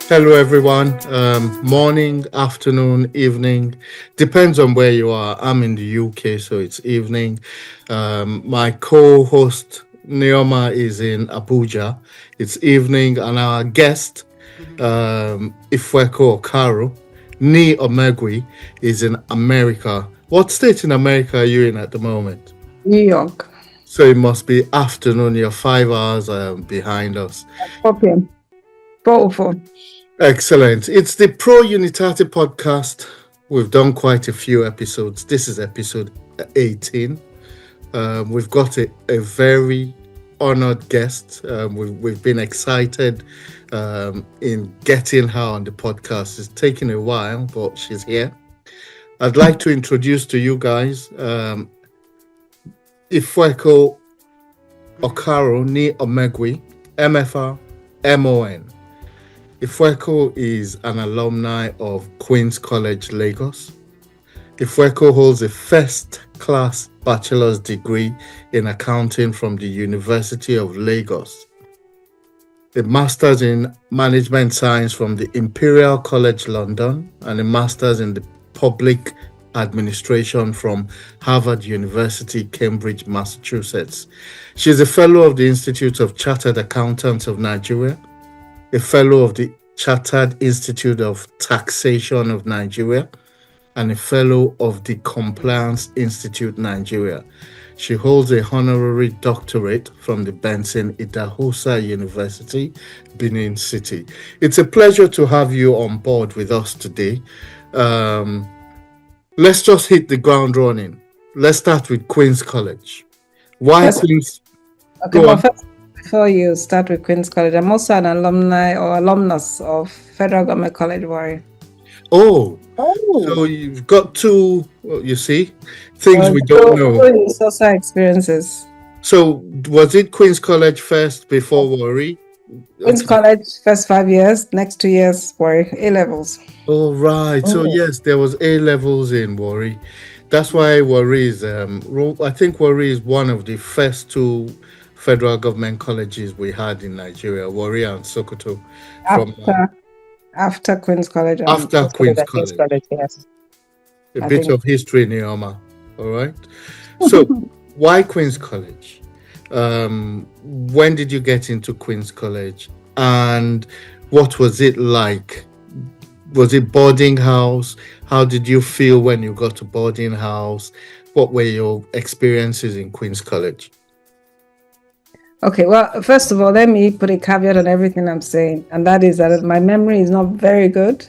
Hello, everyone. Morning, afternoon, evening. Depends on where you are. I'm in the UK, so it's evening. My co host, Neoma, is in Abuja. It's evening, and our guest, Ifueko Okauru, Ni Omegui, is in America. What state in America are you in at the moment? New York. So it must be afternoon. You're 5 hours behind us. 4 p.m. 4:04. Excellent. It's the Pro Unitate podcast. We've done quite a few episodes. This is episode 18. We've got a very honored guest. We've been excited in getting her on the podcast. It's taken a while, but she's here. I'd like to introduce to you guys Ifueko Okauru Ni Omegui, MFR, MON. Ifueko is an alumni of Queen's College, Lagos. Ifueko holds a first-class bachelor's degree in accounting from the University of Lagos, a master's in management science from the Imperial College London, and a master's in the public administration from Harvard University, Cambridge, Massachusetts. She is a fellow of the Institute of Chartered Accountants of Nigeria, a fellow of the Chartered Institute of Taxation of Nigeria, and a fellow of the Compliance Institute Nigeria. She holds a honorary doctorate from the Benson Idahosa University, Benin City. It's a pleasure to have you on board with us today. Let's just hit the ground running. Let's start with Queen's College. Why First- Queen's? Okay, Go well, on. first, before you start with Queen's College, I'm also an alumni or alumnus of Federal Government College, Warri. Oh, so you've got two, you see, things we don't know. Also experiences. So was it Queen's College first before Warri? Queen's College, first 5 years, next 2 years, Warri, A-levels. Oh, right. So yes, there was A levels in Warri. That's why Warri is, I think Warri is one of the first two federal government colleges we had in Nigeria, Warri and Sokoto. From After Queen's College. and After also Queen's the College. Yes. a I bit think- of history, Neoma. All right. So why Queen's College? When did you get into Queen's College, and what was it like? Was it boarding house? How did you feel when you got to boarding house? What were your experiences in Queen's College? Okay, well, first of all, let me put a caveat on everything I'm saying, and that is that my memory is not very good.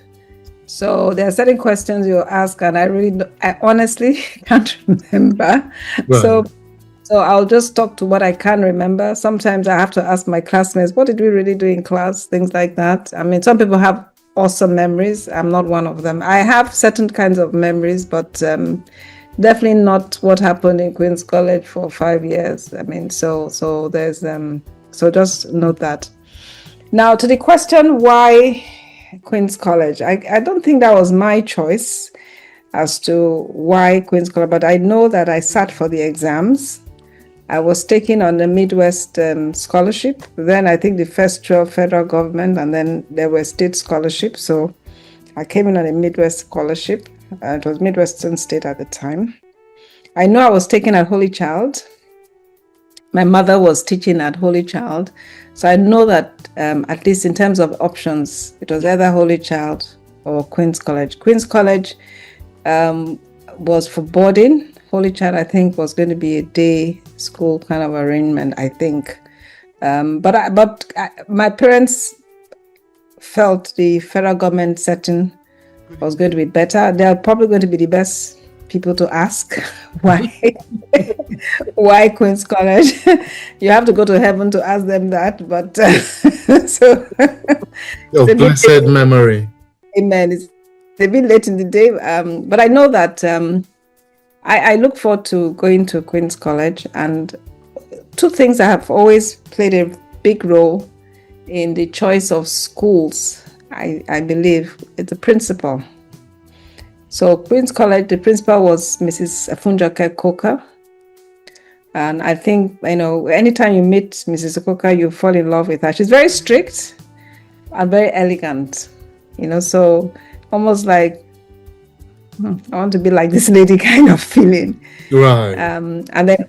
So there are certain questions you ask, and I honestly can't remember. Right. So I'll just talk to what I can remember. Sometimes I have to ask my classmates, what did we really do in class? Things like that. I mean, some people have awesome memories. I'm not one of them. I have certain kinds of memories, but definitely not what happened in Queen's College for 5 years. I mean, so there's so just note that. Now to the question, why Queen's College? I don't think that was my choice as to why Queen's College, but I know that I sat for the exams. I was taken on the Midwest scholarship. Then I think the first 12 federal government, and then there were state scholarships. So I came in on a Midwest scholarship. It was Midwestern State at the time. I know I was taken at Holy Child. My mother was teaching at Holy Child. So I know that at least in terms of options, it was either Holy Child or Queen's College. Queen's College was for boarding. Holy Child, I think, was going to be a day school kind of arrangement, I think. But my parents felt the federal government setting was going to be better. They're probably going to be the best people to ask why Queen's College. You have to go to heaven to ask them that. But so Of blessed memory. Amen. It's a bit late in the day, but I know that I look forward to going to Queen's College, and two things that have always played a big role in the choice of schools, I believe, it's the principal. So Queen's College, the principal was Mrs. Afunjoke Coker. And I think, anytime you meet Mrs. Coker, you fall in love with her. She's very strict. and very elegant, so almost like I want to be like this lady kind of feeling. Right. And then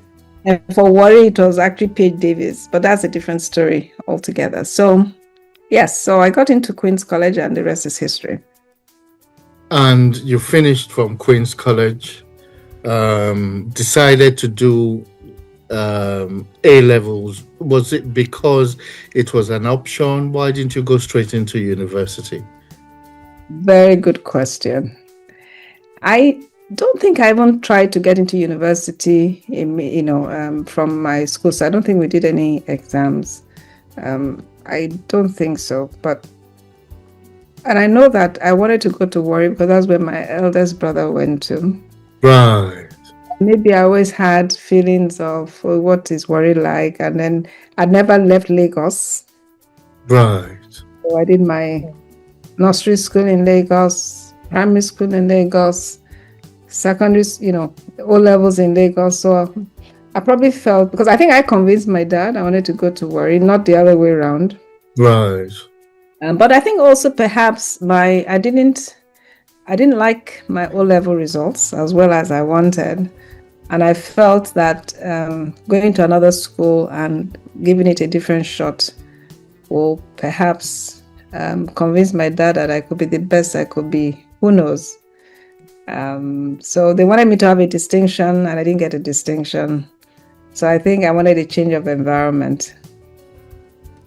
for Warri, it was actually Paige Davis, but that's a different story altogether. So yes, so I got into Queen's College and the rest is history. And you finished from Queen's College, decided to do A-levels. Was it because it was an option? Why didn't you go straight into university? Very good question. I don't think I even tried to get into university, from my school. So I don't think we did any exams. I don't think so. And I know that I wanted to go to Warri because that's where my eldest brother went to. Right. Maybe I always had feelings of what is Warri like, and then I never left Lagos. Right. So I did my nursery school in Lagos, primary school in Lagos, secondary, O-levels in Lagos. So I probably felt, because I think I convinced my dad I wanted to go to Warri, not the other way around. Right. But I think also perhaps I didn't like my O-level results as well as I wanted. And I felt that going to another school and giving it a different shot will perhaps convince my dad that I could be the best I could be. Who knows? So they wanted me to have a distinction and I didn't get a distinction. So I think I wanted a change of environment.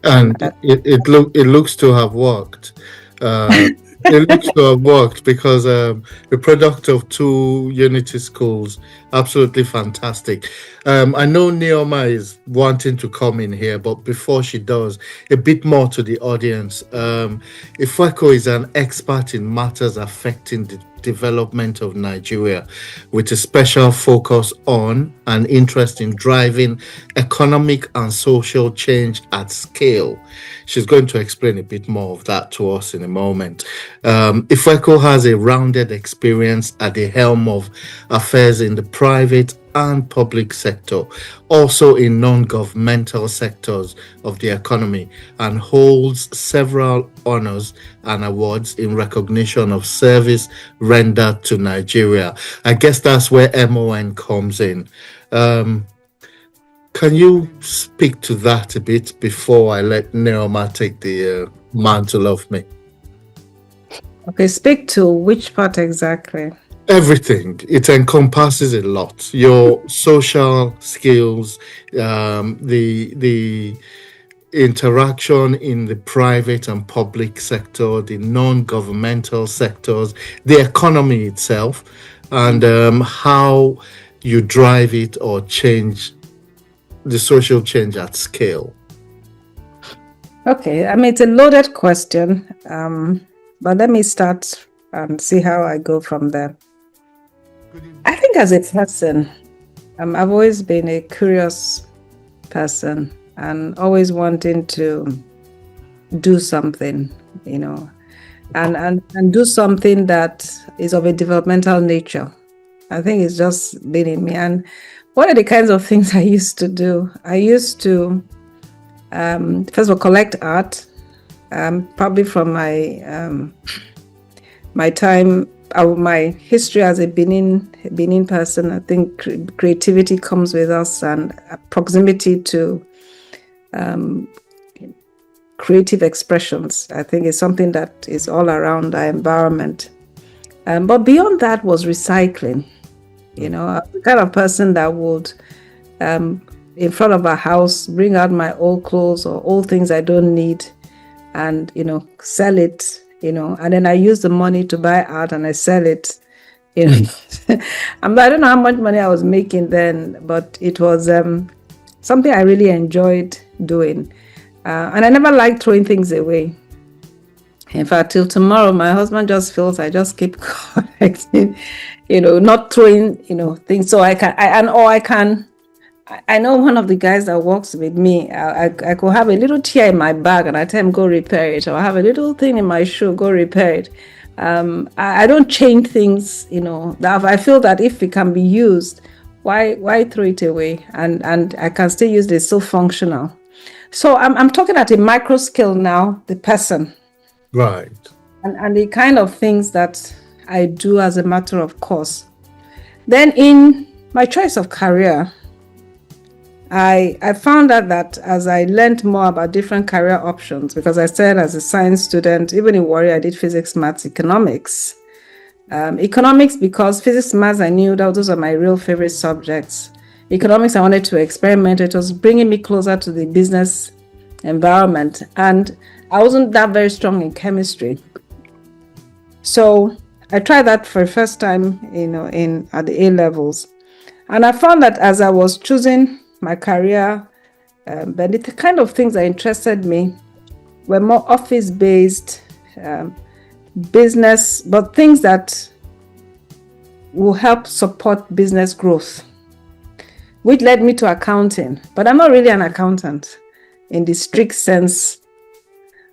And it looks to have worked. It looks to have worked because the product of two Unity schools, absolutely fantastic. I know Neoma is wanting to come in here, but before she does, a bit more to the audience. Ifueko is an expert in matters affecting the development of Nigeria, with a special focus on and interest in driving economic and social change at scale. She's going to explain a bit more of that to us in a moment. Ifueko has a rounded experience at the helm of affairs in the private and public sector, also in non-governmental sectors of the economy, and holds several honors and awards in recognition of service rendered to Nigeria. I guess that's where MON comes in. Can you speak to that a bit before I let Neoma take the mantle of me? Okay, speak to which part exactly? Everything. It encompasses a lot. Your social skills, the interaction in the private and public sector, the non-governmental sectors, the economy itself, and how you drive it or change the social change at scale. Okay, I mean, it's a loaded question, but let me start and see how I go from there. I think as a person, I've always been a curious person and always wanting to do something, and do something that is of a developmental nature. I think it's just been in me. And what are the kinds of things I used to do? I used to, first of all, collect art, probably from my time, my history as a Benin person. I think creativity comes with us, and proximity to creative expressions, I think, is something that is all around our environment. But beyond that was recycling. I'm the kind of person that would, in front of a house, bring out my old clothes or old things I don't need and, sell it, and then I use the money to buy art and I sell it. I don't know how much money I was making then, but it was something I really enjoyed doing. And I never liked throwing things away. In fact, till tomorrow, my husband just feels I just keep collecting, not throwing, things. So I know one of the guys that works with me, I could have a little tear in my bag and I tell him, go repair it. Or I have a little thing in my shoe, go repair it. I don't change things, that I feel that if it can be used, why throw it away? And I can still use it, it's still functional. So I'm talking at a micro scale now, the person. Right. and the kind of things that I do as a matter of course. Then in my choice of career, I found out that as I learned more about different career options, because I started as a science student, even in Warrior, I did physics, maths, economics. Economics, because physics, maths, I knew that those are my real favorite subjects. Economics, I wanted to experiment. It was bringing me closer to the business environment. And I wasn't that very strong in chemistry. So I tried that for the first time, at the A levels. And I found that as I was choosing my career, but the kind of things that interested me were more office-based, business, but things that will help support business growth, which led me to accounting. But I'm not really an accountant in the strict sense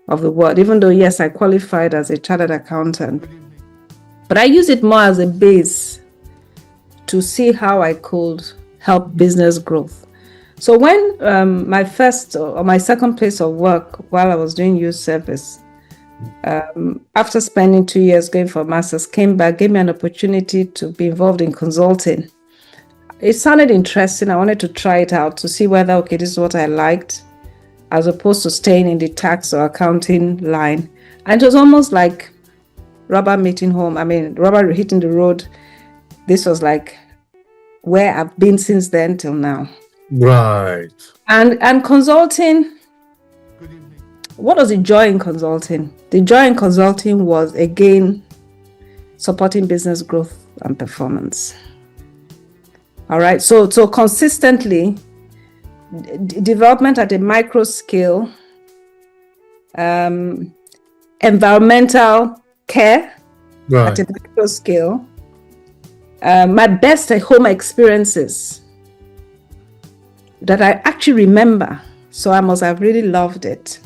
of the word, even though, yes, I qualified as a chartered accountant. But I use it more as a base to see how I could help business growth. So when my first or my second place of work while I was doing youth service, after spending 2 years going for a master's, came back, gave me an opportunity to be involved in consulting. It sounded interesting. I wanted to try it out to see whether, okay, this is what I liked, as opposed to staying in the tax or accounting line. And it was almost like rubber hitting the road. This was like where I've been since then till now. Right. And consulting, what was the joy in consulting? The joy in consulting was, again, supporting business growth and performance. All right. So consistently, development at a micro scale, environmental care Right. at a micro scale, my best home experiences that I actually remember, so I must have really loved it,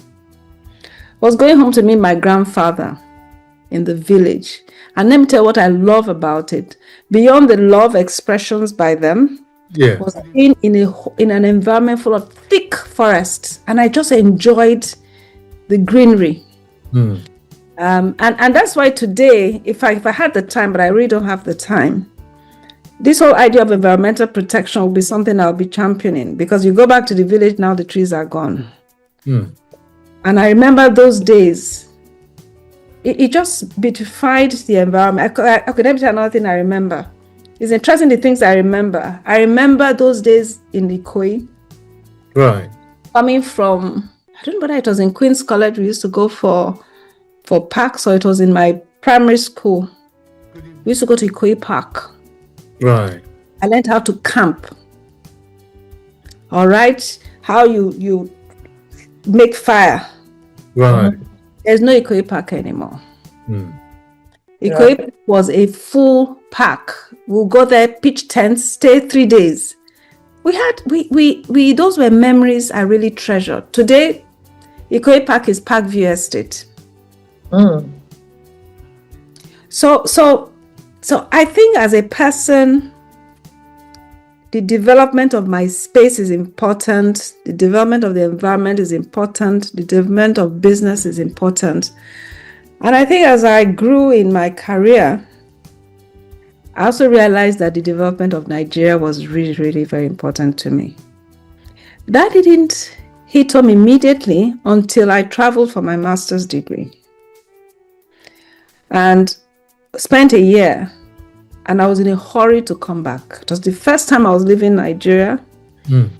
was going home to meet my grandfather in the village. And let me tell you what I love about it. Beyond the love expressions by them, Yeah. was being in an environment full of thick forests, and I just enjoyed the greenery. And that's why today, if I had the time, but I really don't have the time, this whole idea of environmental protection will be something I'll be championing, because you go back to the village now, the trees are gone. And I remember those days. It just beautified the environment. I could let me tell you another thing I remember. It's interesting the things I remember. I remember those days in Ikoyi. Right. Coming from, I don't know whether it was in Queen's College, we used to go for parks, or it was in my primary school. We used to go to Ikoyi Park. Right. I learned how to camp. All right. How you make fire. Right. There's no Ikoyi Park anymore. Yeah. Was a full park. We'll go there, pitch tents, stay 3 days. We those were memories I really treasure. Today, Ikoyi Park is Parkview Estate. So I think as a person, the development of my space is important. The development of the environment is important. The development of business is important. And I think as I grew in my career, I also realized that the development of Nigeria was really, really very important to me. That didn't hit home immediately until I traveled for my master's degree and spent a year, and I was in a hurry to come back. It was the first time I was leaving Nigeria. And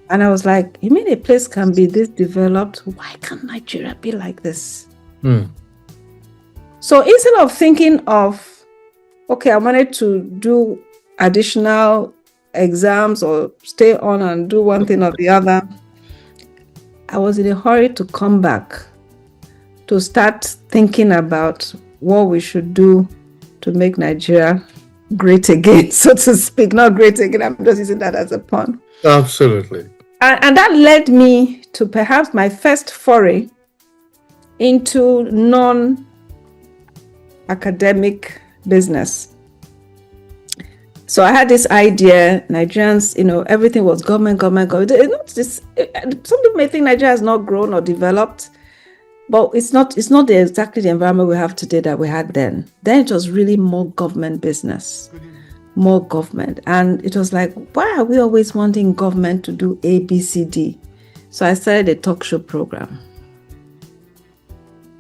I was like, you mean a place can be this developed? Why can't Nigeria be like this? So instead of thinking of, okay, I wanted to do additional exams or stay on and do one thing or the other, I was in a hurry to come back, to start thinking about what we should do to make Nigeria great again, so to speak. Not great again, I'm just using that as a pun. Absolutely. And that led me to perhaps my first foray into non-academic business. So I had this idea, Nigerians, everything was government. Some people may think Nigeria has not grown or developed. But it's not exactly the environment we have today that we had then. Then it was really more government business, more government. And it was like, why are we always wanting government to do A, B, C, D? So I started a talk show program.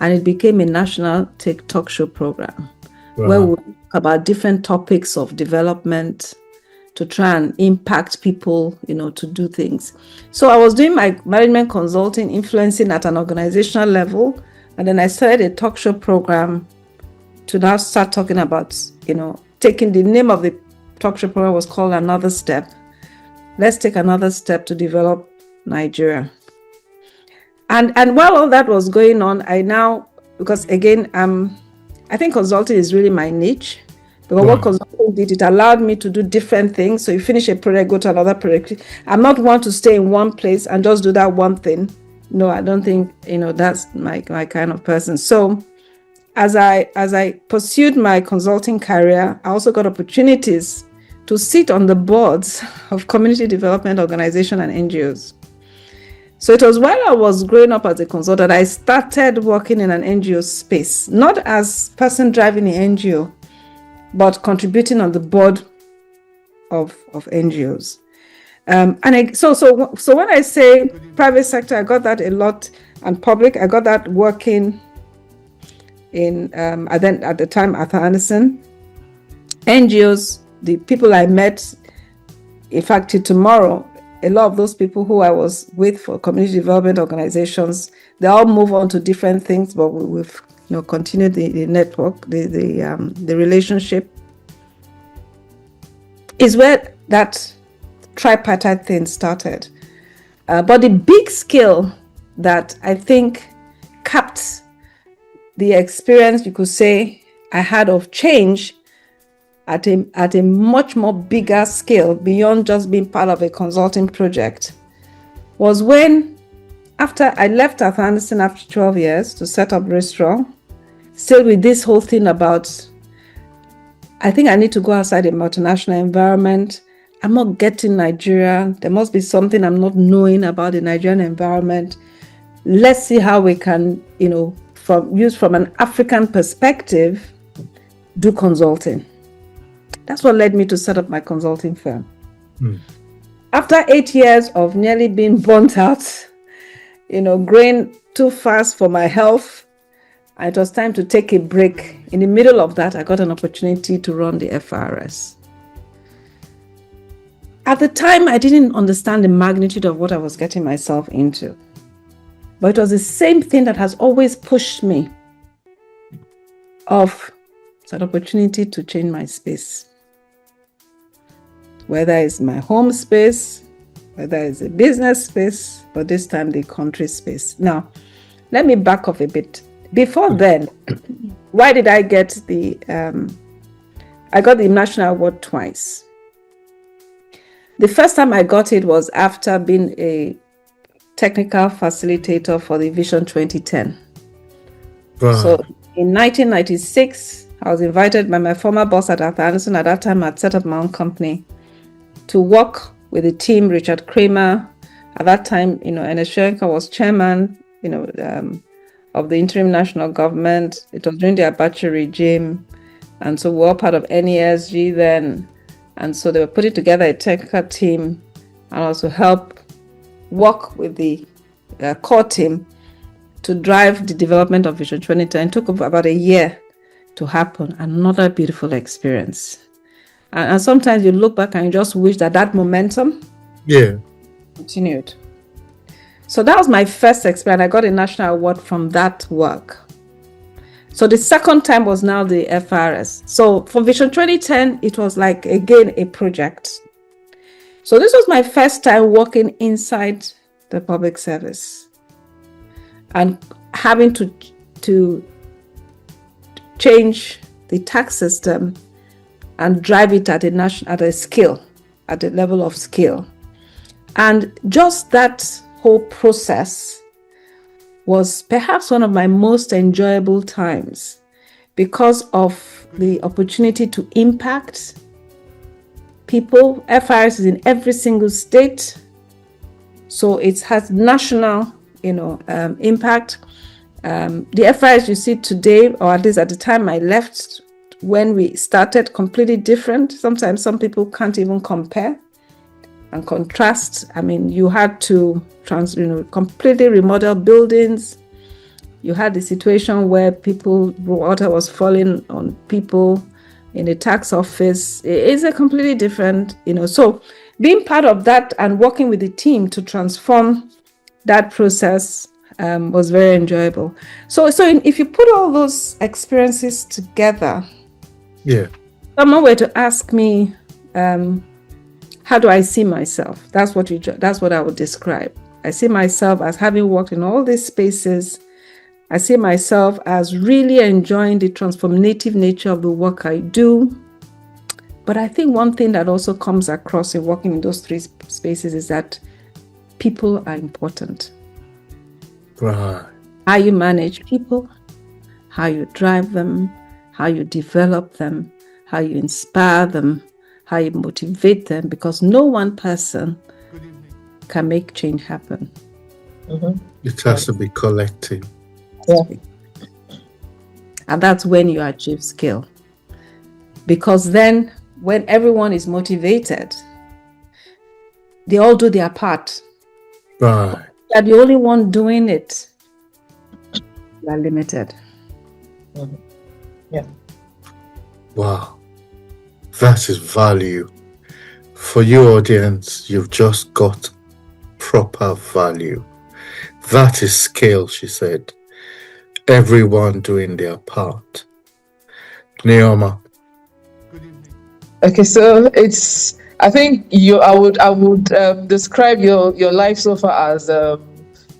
And it became a national talk show program where we talk about different topics of development to try and impact people, to do things. So I was doing my management consulting, influencing at an organizational level. And then I started a talk show program to now start talking about, taking the name of the talk show program was called Another Step. Let's take another step to develop Nigeria. And while all that was going on, because again, I think consulting is really my niche. Because what consulting did, it allowed me to do different things. So you finish a project, go to another project. I'm not one to stay in one place and just do that one thing. No, I don't think, that's my kind of person. So as I pursued my consulting career, I also got opportunities to sit on the boards of community development organizations and NGOs. So it was while I was growing up as a consultant, I started working in an NGO space, not as person driving the NGO, but contributing on the board of NGOs. So when I say private sector, I got that a lot, and public, I got that working in at the time Arthur Andersen. NGOs, the people I met, in fact, till tomorrow, a lot of those people who I was with for community development organizations, they all move on to different things, but we've continued the network, the relationship. Is where that tripartite thing started. But the big skill that I think capped the experience, you could say, I had of change at a much more bigger scale beyond just being part of a consulting project was when, after I left Arthur Andersen after 12 years to set up Restaurant, still with this whole thing about, I think I need to go outside a multinational environment. I'm not getting Nigeria. There must be something I'm not knowing about the Nigerian environment. Let's see how we can, from an African perspective, do consulting. That's what led me to set up my consulting firm. After 8 years of nearly being burnt out, growing too fast for my health, it was time to take a break. In the middle of that, I got an opportunity to run the FRS. At the time, I didn't understand the magnitude of what I was getting myself into. But it was the same thing that has always pushed me of an opportunity to change my space. Whether it's my home space, whether it's a business space, but this time the country space. Now, let me back off a bit. Before then, why did I get I got the national award twice. The first time I got it was after being a technical facilitator for the Vision 2010. Wow. So in 1996, I was invited by my former boss at Arthur Andersen. At that time, I'd set up my own company to work with the team, Richard Kramer. At that time, Ernest Shenka was chairman, of the interim national government. It was during the Abacha regime. And so we were all part of NESG then. And so they were putting together a technical team and also help work with the core team to drive the development of Vision 2010. It took about a year to happen. Another beautiful experience. And sometimes you look back and you just wish that momentum continued. So that was my first experience. I got a national award from that work. So the second time was now the FRS. So for Vision 2010, it was like, again, a project. So this was my first time working inside the public service and having to change the tax system and drive it at a level of scale. And just that whole process was perhaps one of my most enjoyable times because of the opportunity to impact people. FRS is in every single state, so it has national, impact. The FIs you see today, or at least at the time I left, when we started, completely different. Sometimes some people can't even compare and contrast. I mean, you had to completely remodel buildings. You had the situation where water was falling on people in the tax office. It's a completely different, so being part of that and working with the team to transform that process was very enjoyable. So if you put all those experiences together, someone were to ask me, how do I see myself? That's what I would describe. I see myself as having worked in all these spaces. I see myself as really enjoying the transformative nature of the work I do. But I think one thing that also comes across in working in those three spaces is that people are important. Right. How you manage people, how you drive them, how you develop them, how you inspire them, how you motivate them, because no one person can make change happen. Mm-hmm. It has to be collective. Yeah. And that's when you achieve skill. Because then when everyone is motivated, they all do their part. Right. You're the only one doing it. You are limited. Mm-hmm. Yeah. Wow. That is value. For you, audience, you've just got proper value. That is skill, she said. Everyone doing their part. Neoma. Okay, so I think I would describe your life so far as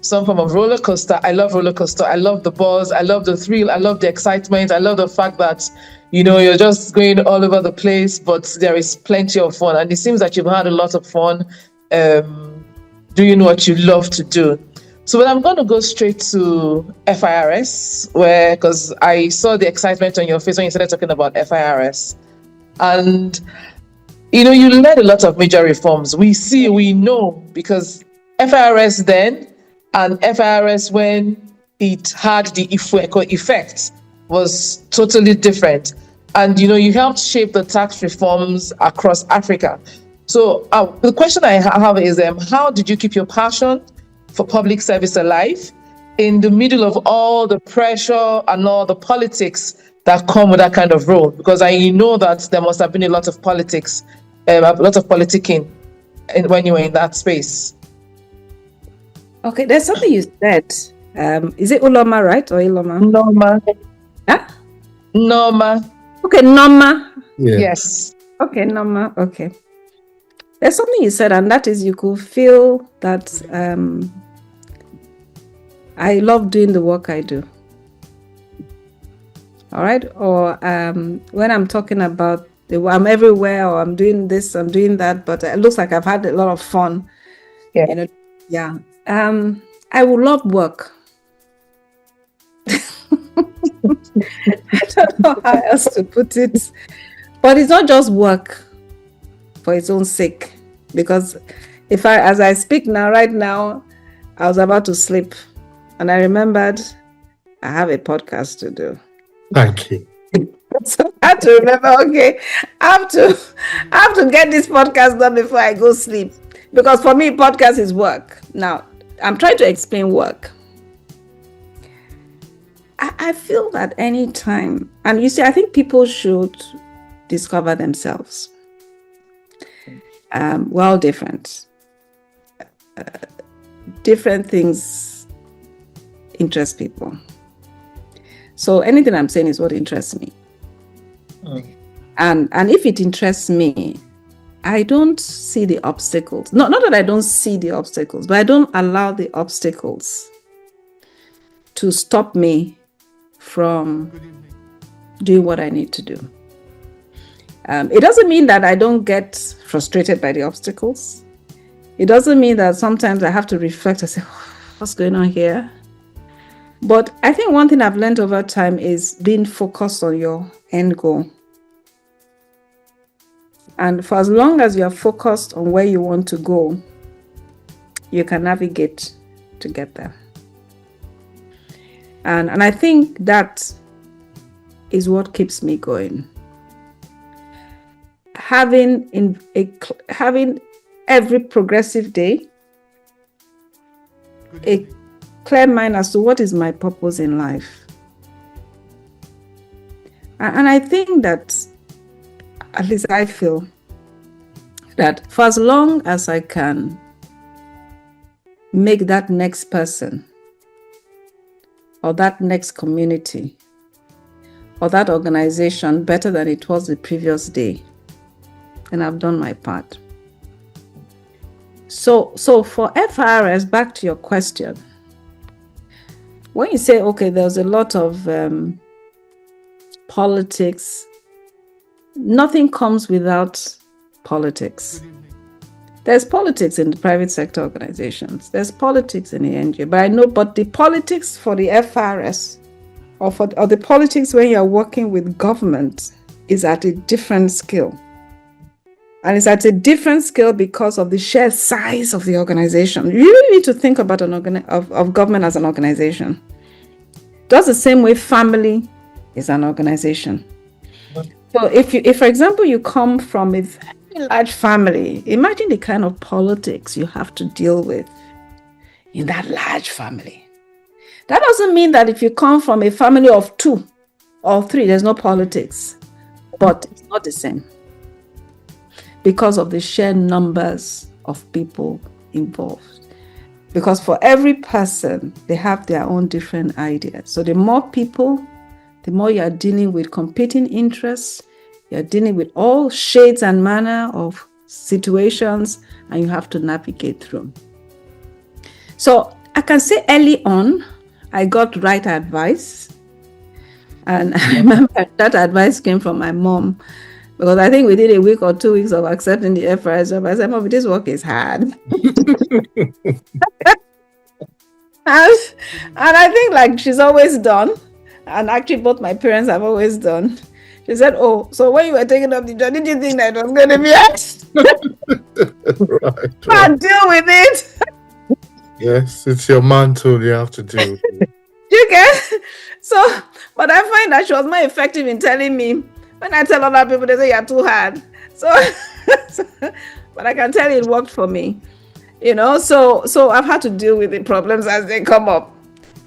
some form of roller coaster. I love roller coaster. I love the buzz. I love the thrill. I love the excitement. I love the fact that you're just going all over the place, but there is plenty of fun. And it seems that you've had a lot of fun doing what you love to do. So I'm going to go straight to FIRS, because I saw the excitement on your face when you started talking about FIRS. And, you led a lot of major reforms. We know, because FIRS then and FIRS when it had the Ifueko effect was totally different. And, you helped shape the tax reforms across Africa. So the question I have is, how did you keep your passion for public service alive in the middle of all the pressure and all the politics that come with that kind of role? Because I know that there must have been a lot of politics, a lot of politicking when you were in that space. Okay, there's something you said. Is it Uloma, right? Or Iloma? Norma. Huh? Norma. Okay, Norma. Yeah. Yes. Okay, Norma. Okay. There's something you said, and that is you could feel that I love doing the work I do. All right? Or when I'm talking about I'm everywhere, or I'm doing this, I'm doing that, but it looks like I've had a lot of fun. Yeah. Yeah. I would love work. I don't know how else to put it. But it's not just work for its own sake. Because as I speak now, right now, I was about to sleep. And I remembered I have a podcast to do. Thank you. So I had to remember, okay, I have to get this podcast done before I go sleep. Because for me, podcast is work. Now, I'm trying to explain work. I feel that any time, and you see, I think people should discover themselves. We're all different. Different things interest people. So anything I'm saying is what interests me. And if it interests me, I don't see the obstacles. Not that I don't see the obstacles, but I don't allow the obstacles to stop me from doing what I need to do. It doesn't mean that I don't get frustrated by the obstacles. It doesn't mean that sometimes I have to reflect and say, what's going on here? But I think one thing I've learned over time is being focused on your end goal. And for as long as you're focused on where you want to go, you can navigate to get there. And I think that is what keeps me going. Having every progressive day a clear mind as to what is my purpose in life. And I think that, at least I feel, that for as long as I can make that next person or that next community or that organization better than it was the previous day, then I've done my part. So for FRS, back to your question, when you say, okay, there's a lot of politics, nothing comes without politics. There's politics in the private sector organizations. There's politics in the NGO. But the politics for the FRS or the politics when you're working with government is at a different scale. And it's at a different scale because of the sheer size of the organization. You really need to think about of government as an organization. Just the same way family is an organization. So if for example, you come from a very large family, imagine the kind of politics you have to deal with in that large family. That doesn't mean that if you come from a family of 2 or 3, there's no politics, but it's not the same because of the sheer numbers of people involved. Because for every person, they have their own different ideas. So the more people, the more you are dealing with competing interests, you're dealing with all shades and manner of situations, and you have to navigate through. So I can say early on, I got right advice. And I remember that advice came from my mom, because I think we did a week or 2 weeks of accepting the FRS job. I said, Mom, this work is hard. And I think like she's always done, and actually both my parents have always done. She said, oh, so when you were taking up the job, did you think that it was going to be hard? Right. Deal with it. Yes, it's your mantle you have to deal with. You get? So, but I find that she was more effective in telling me. When I tell other people, they say you're too hard. So, but I can tell you it worked for me. So I've had to deal with the problems as they come up.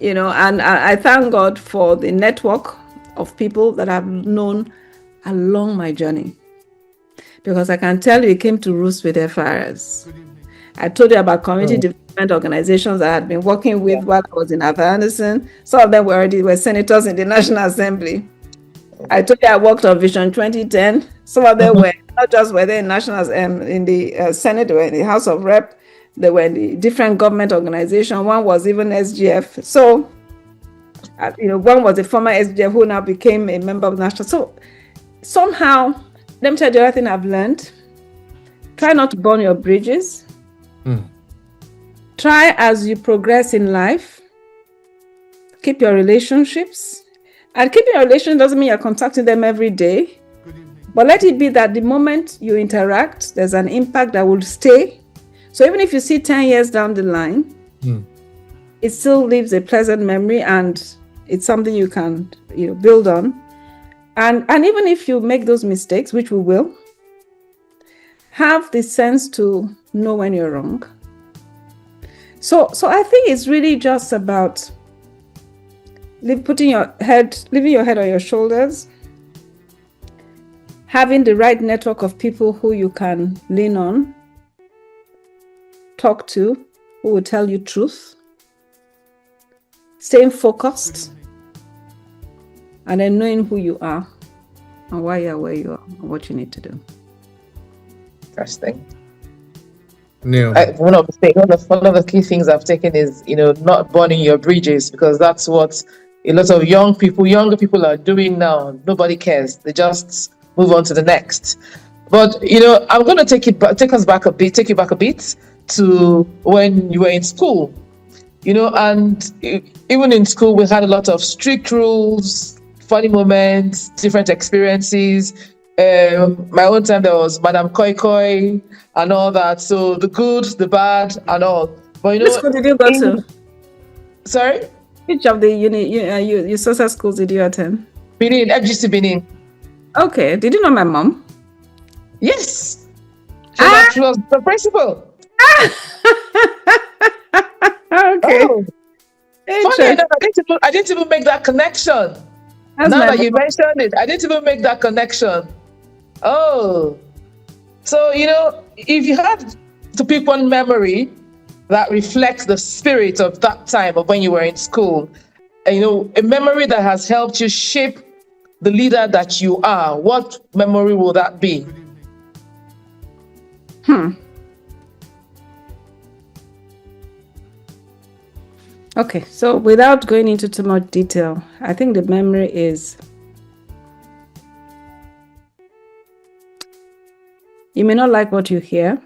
And I thank God for the network of people that I've known along my journey. Because I can tell you it came to roost with FRS. I told you about community development organizations that I had been working with while I was in Afghanistan. Some of them were senators in the National Assembly. I told you I worked on Vision 2010. Some of them were not just were there in nationals in the Senate, they were in the House of Rep, they were in the different government organizations. One was even SGF. So, one was a former SGF who now became a member of national. So somehow, let me tell you the other thing I've learned. Try not to burn your bridges. Try as you progress in life, keep your relationships. And keeping a relation doesn't mean you're contacting them every day. But let it be that the moment you interact, there's an impact that will stay. So even if you see 10 years down the line, it still leaves a pleasant memory, and it's something you can build on. And even if you make those mistakes, which we will, have the sense to know when you're wrong. So I think it's really just about leaving your head on your shoulders, having the right network of people who you can lean on, talk to, who will tell you truth, staying focused, and then knowing who you are and why you're where you are and what you need to do. Interesting. Neil. One of the key things I've taken is, not burning your bridges, because that's what a lot of younger people are doing now. Nobody cares. They just move on to the next. But, I'm going to take you back a bit to when you were in school, and even in school, we had a lot of strict rules, funny moments, different experiences. My own time, there was Madam Koi Koi and all that. So the good, the bad, and all. But Which school did you go to? Sorry? Which of the social schools did you attend? Benin, FGC Benin. Okay. Did you know my mom? Yes. She was the principal. Okay. Oh, funny enough, I didn't even make that connection. That's now my that you mom. mentioned it, I didn't even make that connection. Oh, so if you had to pick one memory that reflects the spirit of that time of when you were in school, a memory that has helped you shape the leader that you are, what memory will that be? Okay, so without going into too much detail, I think the memory is you may not like what you hear,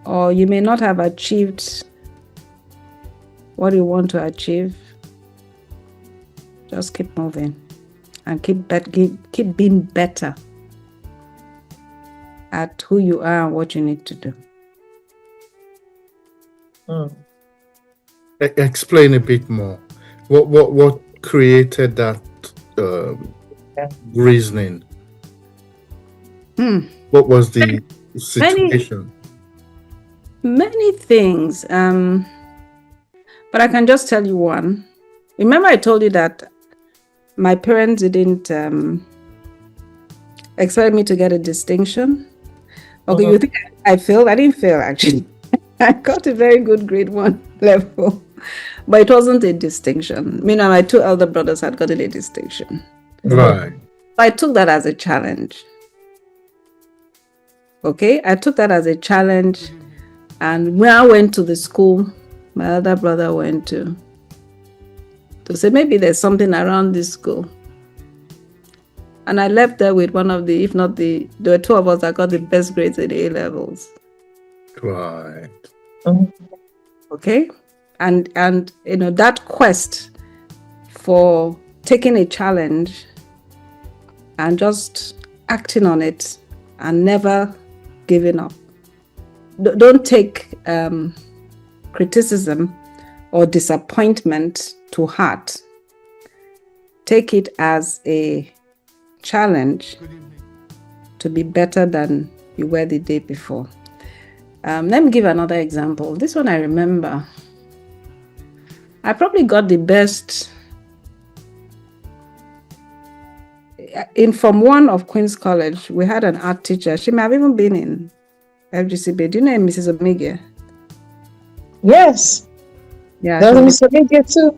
or you may not have achieved what you want to achieve. Just keep moving and keep being better at who you are and what you need to do. Explain a bit more. What created that reasoning? What was the situation? Many things. But I can just tell you one. Remember, I told you that my parents didn't expect me to get a distinction. Okay, you think I failed? I didn't fail, actually. I got a very good grade 1 level, but it wasn't a distinction. Meanwhile, my 2 elder brothers had gotten a distinction. Right. I took that as a challenge. Okay, I took that as a challenge, and when I went to the school, my elder brother went to say maybe there's something around this school. And I left there with one of there were 2 of us that got the best grades at A levels. Right. Okay, and that quest for taking a challenge and just acting on it and never giving up. Don't take criticism or disappointment to heart. Take it as a challenge to be better than you were the day before. Let me give another example. This one I remember. I probably got the best in Form 1 of Queen's College. We had an art teacher. She may have even been in FGCB. Do you know Mrs. Omogiui? Yes. Yeah. That was Mrs. Omogiui too.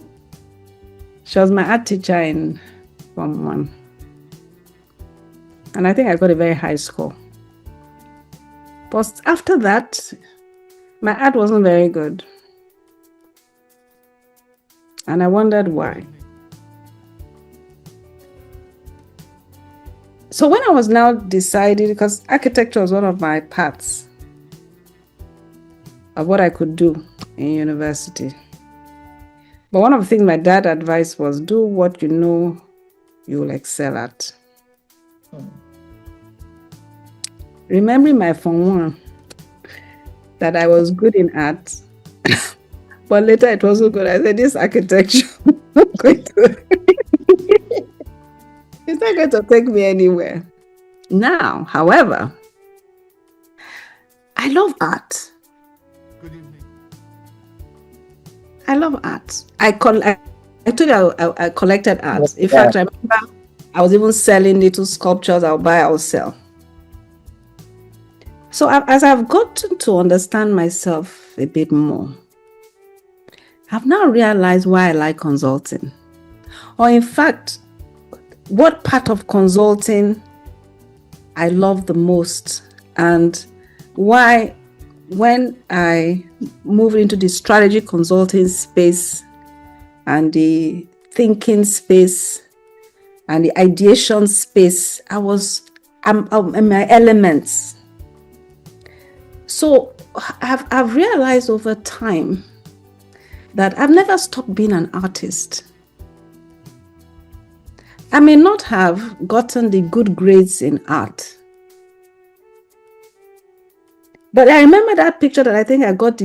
She was my art teacher in Form 1. And I think I got a very high score. But after that, my art wasn't very good. And I wondered why. So when I was now deciding, because architecture was one of my paths of what I could do in university. But one of the things my dad advised was do what you know you will excel at. Remembering my Form 1, that I was good in art, but later it wasn't good. I said, this architecture it's not going to take me anywhere. Now, however, I love art. I love art. I told you I collected art. In fact, I remember I was even selling little sculptures. I'll buy, I'll sell. So as I've gotten to understand myself a bit more, I've now realized why I like consulting. Or in fact, what part of consulting I love the most, and why when I moved into the strategy consulting space and the thinking space and the ideation space, I'm in my elements. So I've realized over time that I've never stopped being an artist. I may not have gotten the good grades in art, but I remember that picture that I think I got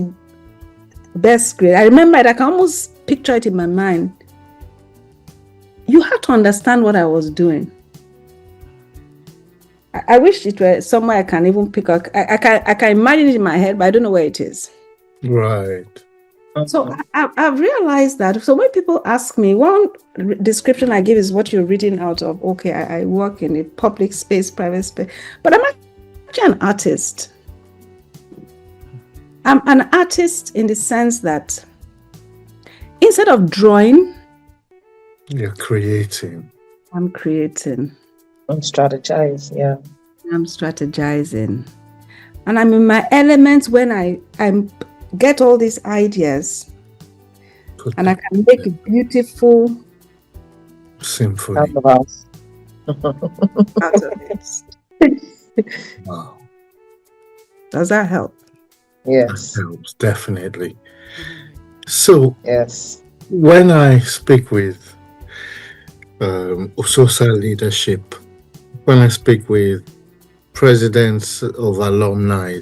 best grade. I remember it, I can almost picture it in my mind. You had to understand what I was doing. I wish it were somewhere I can even pick up. I can imagine it in my head, but I don't know where it is. Right. So I've realized that. So when people ask me, one description I give is what you're reading out of. Okay, I work in a public space, private space, but I'm actually an artist. I'm an artist in the sense that instead of drawing, You're creating. I'm creating. And strategize, yeah. I'm strategizing. And I'm in my elements when I get all these ideas and I can make a beautiful symphony Out of us. out of it. Wow. Does that help? Yes, That helps, definitely. So yes. when I speak with Usosa leadership, when I speak with presidents of alumni,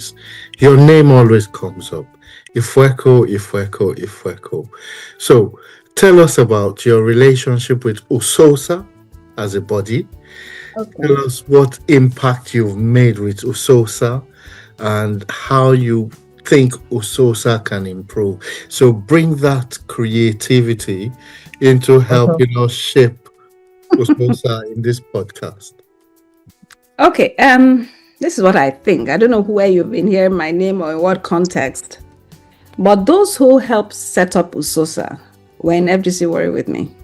your name always comes up. Ifueko, Ifueko, Ifueko. So tell us about your relationship with Usosa as a body. Okay. Tell us what impact you've made with Usosa and how you think Usosa can improve. So bring that creativity into helping us shape Usosa in this podcast. Okay. This is what I think. I don't know where you've been hearing my name or in what context, but those who helped set up Usosa were in FGC Worry with me.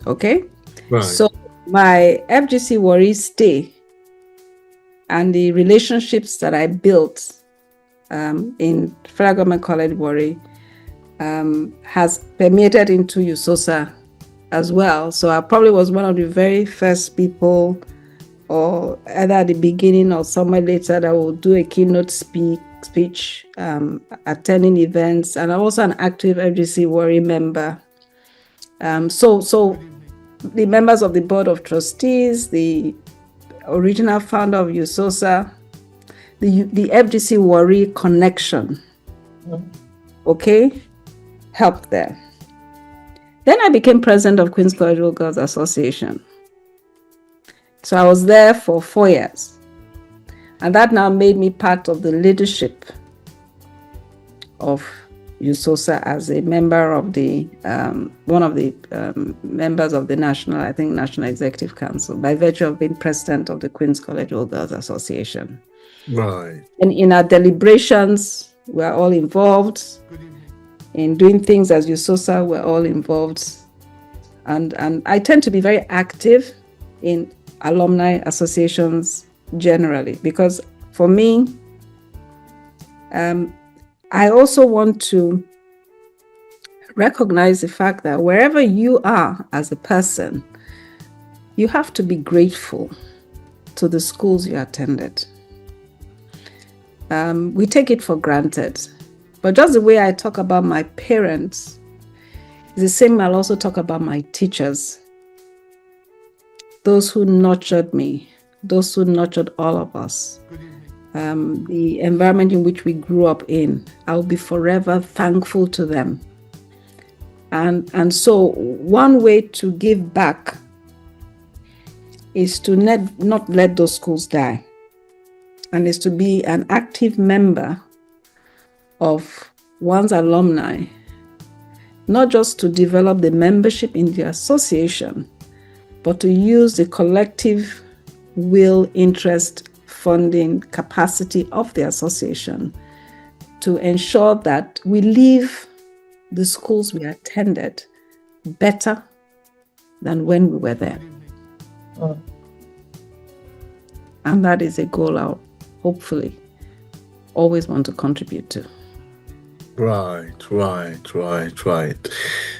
Okay. Right. So my FGC Worry stay and the relationships that I built in Federal Government College Worry has permeated into USOSA as well. So I probably was one of the very first people, or either at the beginning or somewhere later, that will do a keynote speech, attending events, and I'm also an active FGC Worry member. So the members of the board of trustees, the original founder of USOSA, the FGC Worry connection, okay, helped there. Then I became president of Queen's College Girls Association. So I was there for 4 years. And that now made me part of the leadership of USOSA as a member of the, one of the members of the National Executive Council, by virtue of being president of the Queen's College Girls Association. Right. And in our deliberations, we're all involved. In doing things as USOSA, we're all involved. And I tend to be very active in alumni associations generally, because for me, I also want to recognize the fact that wherever you are as a person, you have to be grateful to the schools you attended. We take it for granted. But just the way I talk about my parents is the same I'll also talk about my teachers. Those who nurtured me, those who nurtured all of us. The environment in which we grew up in, I'll be forever thankful to them. And so one way to give back is to not let those schools die, and is to be an active member of one's alumni, not just to develop the membership in the association, but to use the collective will, interest, funding capacity of the association to ensure that we leave the schools we attended better than when we were there. And that is a goal I'll hopefully always want to contribute to. Right.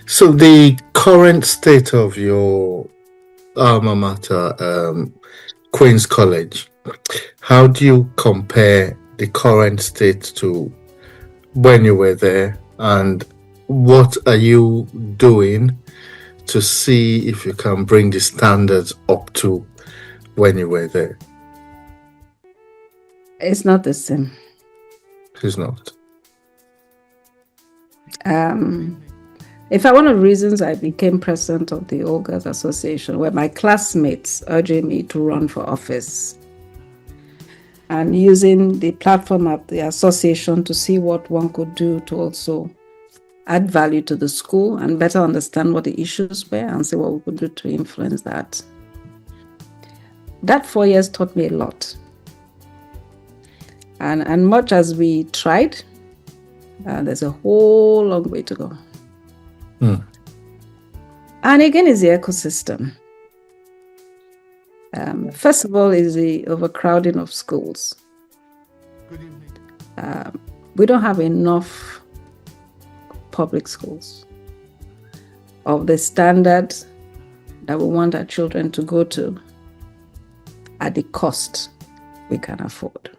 So the current state of your alma mater, Queen's College, how do you compare the current state to when you were there, and what are you doing to see if you can bring the standards up to when you were there? It's not the same. It's not. In fact, one of the reasons I became president of the OGA Association were my classmates urging me to run for office and using the platform of the association to see what one could do to also add value to the school and better understand what the issues were and see what we could do to influence that. That 4 years taught me a lot. And much as we tried, there's a whole long way to go. And again, is the ecosystem. First of all, is the overcrowding of schools. We don't have enough public schools of the standard that we want our children to go to at the cost we can afford.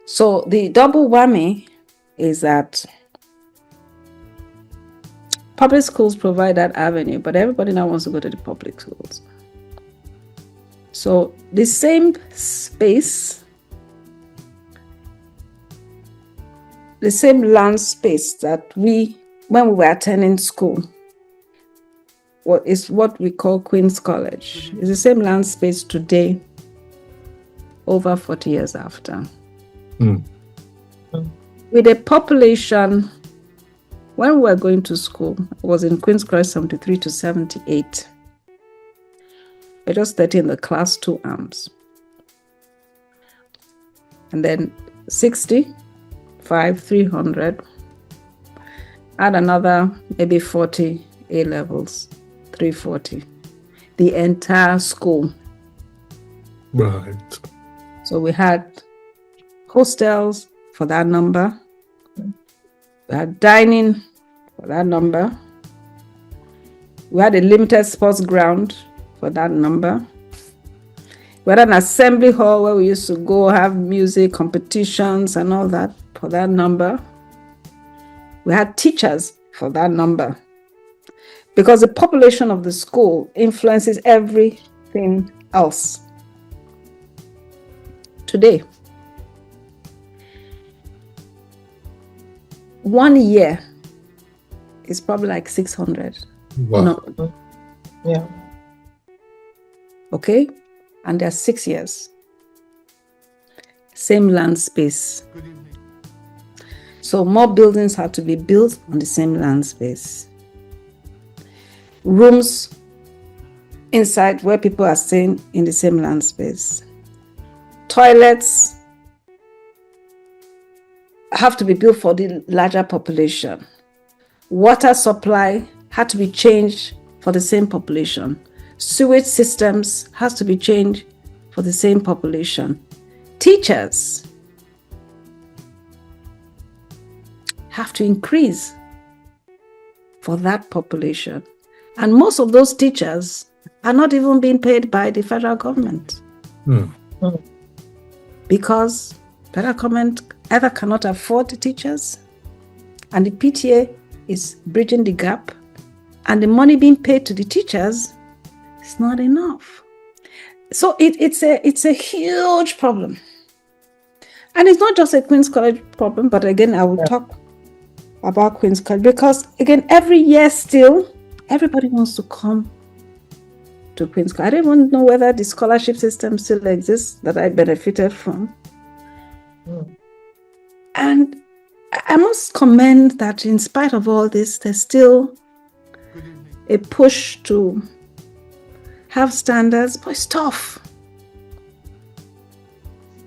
So the double whammy is that public schools provide that avenue, but everybody now wants to go to the public schools. So the same space, the same land space that when we were attending school, is what we call Queen's College. It's the same land space today, over 40 years after. With a population, when we were going to school, I was in Queen's College 73 to 78. We're just 30 in the class, 2 arms. And then 65, 300. Add another maybe 40 A levels, 340. The entire school. Right. So we had hostels for that number. We had dining for that number. We had a limited sports ground for that number. We had an assembly hall where we used to go have music competitions and all that for that number. We had teachers for that number. Because the population of the school influences everything else. Today, 1 year is probably like 600. Wow. No. Yeah. Okay? And there are 6 years. Same land space. So more buildings have to be built on the same land space. Rooms inside where people are staying in the same land space. Toilets have to be built for the larger population. Water supply had to be changed for the same population. Sewage systems has to be changed for the same population. Teachers have to increase for that population. And most of those teachers are not even being paid by the federal government. Because federal government either cannot afford the teachers, and the PTA is bridging the gap, and the money being paid to the teachers is not enough. So it's a huge problem. And it's not just a Queen's College problem, but again, I will talk about Queen's College because, again, every year still, everybody wants to come to Queen's College. I don't even know whether the scholarship system still exists that I benefited from. And I must commend that in spite of all this, there's still a push to have standards, but it's tough.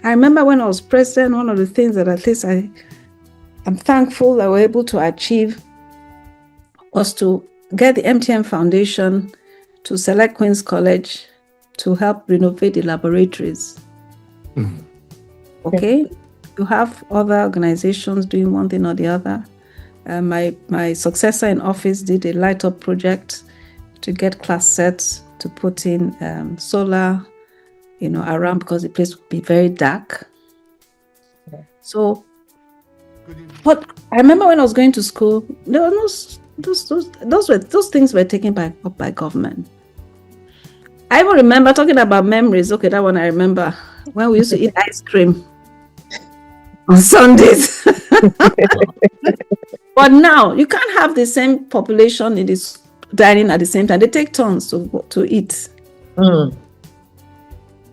I remember when I was president, one of the things that at least I'm thankful that we're able to achieve was to get the MTN Foundation to select Queen's College to help renovate the laboratories. Okay? You have other organizations doing one thing or the other. My successor in office did a light up project to get class sets to put in solar, around because the place would be very dark. So, but I remember when I was going to school, there was those things were taken up by government. I even remember talking about memories. Okay, that one I remember when we used to eat ice cream on Sundays. But now you can't have the same population in this dining at the same time. They take turns to eat.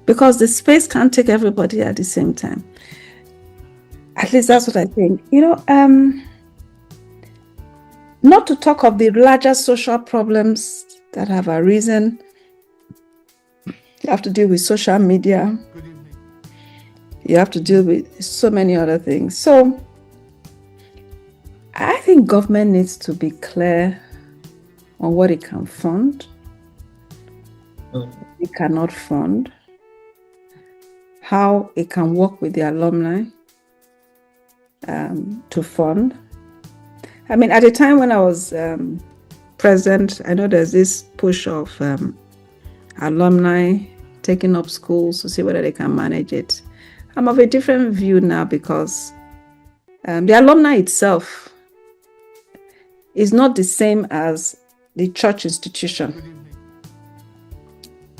Because the space can't take everybody at the same time. At least that's what I think. Not to talk of the larger social problems that have arisen. You have to deal with social media. You have to deal with so many other things. So I think government needs to be clear on what it can fund, it cannot fund, how it can work with the alumni to fund. I mean, at the time when I was president, I know there's this push of alumni taking up schools to see whether they can manage it. I'm of a different view now because the alumni itself is not the same as the church institution.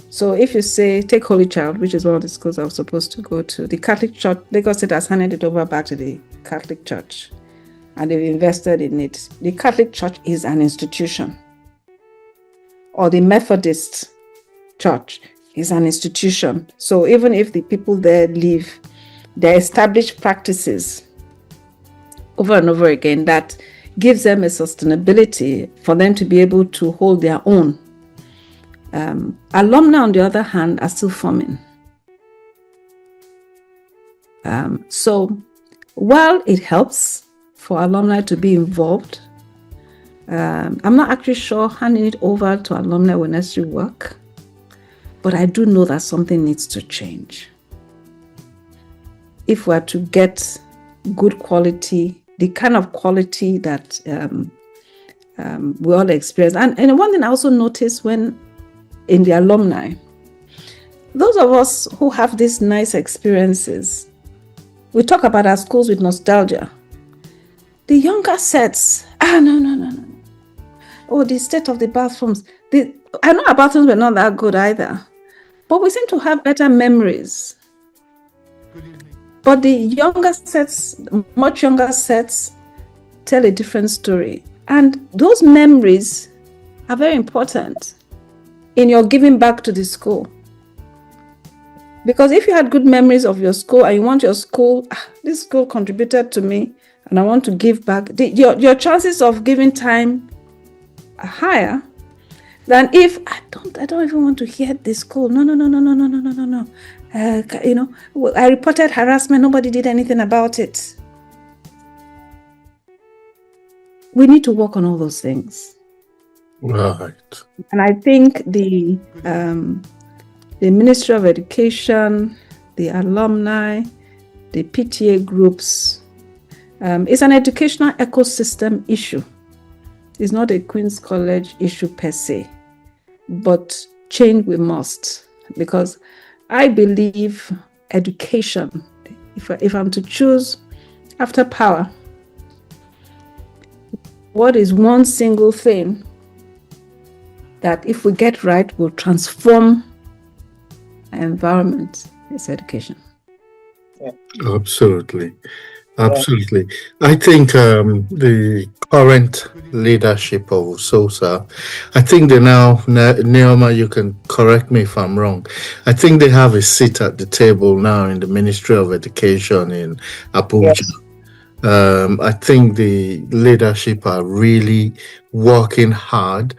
So if you say, take Holy Child, which is one of the schools I was supposed to go to, the Catholic Church, Lagos State has handed it over back to the Catholic Church and they've invested in it. The Catholic Church is an institution. Or the Methodist Church is an institution. So even if the people there leave their established practices over and over again, that gives them a sustainability for them to be able to hold their own. Alumni, on the other hand, are still forming. So while it helps for alumni to be involved, I'm not actually sure handing it over to alumni will necessarily work, but I do know that something needs to change. If we're to get good quality, the kind of quality that we all experience. And one thing I also noticed when in the alumni, those of us who have these nice experiences, we talk about our schools with nostalgia. The younger sets, no. Oh, the state of the bathrooms. I know our bathrooms were not that good either, but we seem to have better memories. But the younger sets, much younger sets, tell a different story. And those memories are very important in your giving back to the school. Because if you had good memories of your school and you want your school, this school contributed to me and I want to give back, your chances of giving time are higher than if I don't even want to hear this school. No. I reported harassment, nobody did anything about it. We need to work on all those things. Right. And I think the Ministry of Education, the alumni, the PTA groups, it's an educational ecosystem issue. It's not a Queen's College issue per se, but change we must, because I believe education, if I'm to choose after power, what is one single thing that if we get right will transform our environment? Is education. Yeah. Absolutely. I think the current leadership of SOSA, I think they now, Neoma, you can correct me if I'm wrong, I think they have a seat at the table now in the Ministry of Education in Abuja. Yes. I think the leadership are really working hard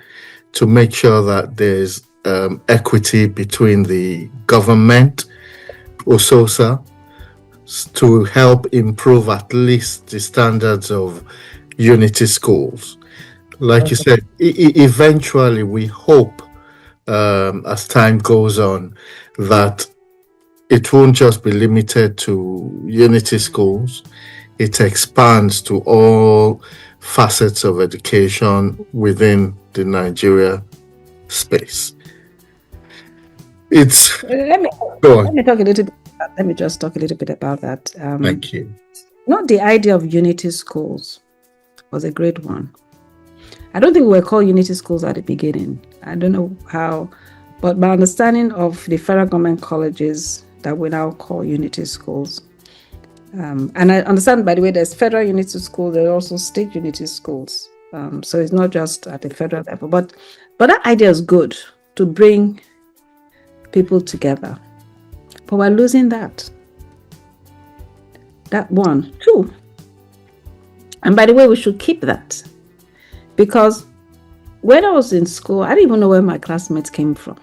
to make sure that there's equity between the government, SOSA, to help improve at least the standards of unity schools. Like you said, eventually we hope as time goes on that it won't just be limited to unity schools. It expands to all facets of education within the Nigeria space. Let me talk a little bit. Let me just talk a little bit about that. Thank you. Not the idea of unity schools was a great one. I don't think we were called unity schools at the beginning. I don't know how, but my understanding of the federal government colleges that we now call unity schools, And I understand, by the way, there's federal unity schools, there are also state unity schools. So it's not just at the federal level, but that idea is good to bring people together. But we're losing that. That one. Two. And by the way, we should keep that. Because when I was in school, I didn't even know where my classmates came from.